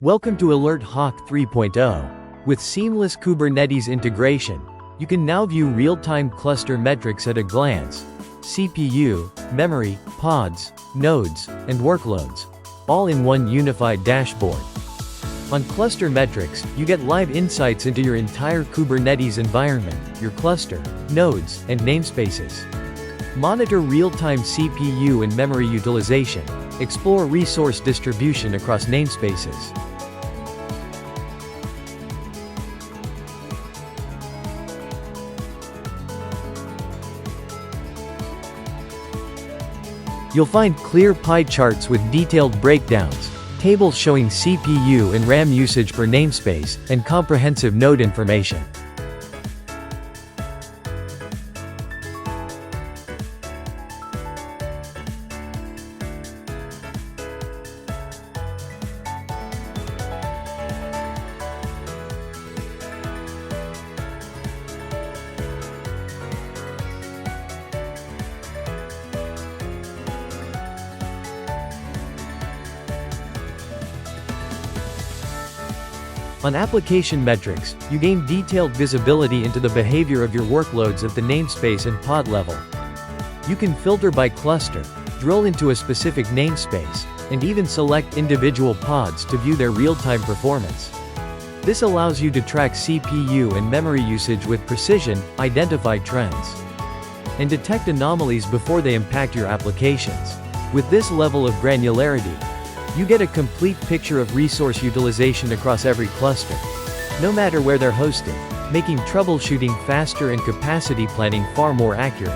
Welcome to AlertHawk 3.0. With seamless Kubernetes integration, you can now view real-time cluster metrics at a glance: CPU, memory, pods, nodes, and workloads, all in one unified dashboard. On cluster metrics, you get live insights into your entire Kubernetes environment, your cluster, nodes, and namespaces. Monitor real-time CPU and memory utilization. Explore resource distribution across namespaces. You'll find clear pie charts with detailed breakdowns, tables showing CPU and RAM usage per namespace, and comprehensive node information. On application metrics, you gain detailed visibility into the behavior of your workloads at the namespace and pod level. You can filter by cluster, drill into a specific namespace, and even select individual pods to view their real-time performance. This allows you to track CPU and memory usage with precision, identify trends, and detect anomalies before they impact your applications. With this level of granularity, you get a complete picture of resource utilization across every cluster, no matter where they're hosted, making troubleshooting faster and capacity planning far more accurate.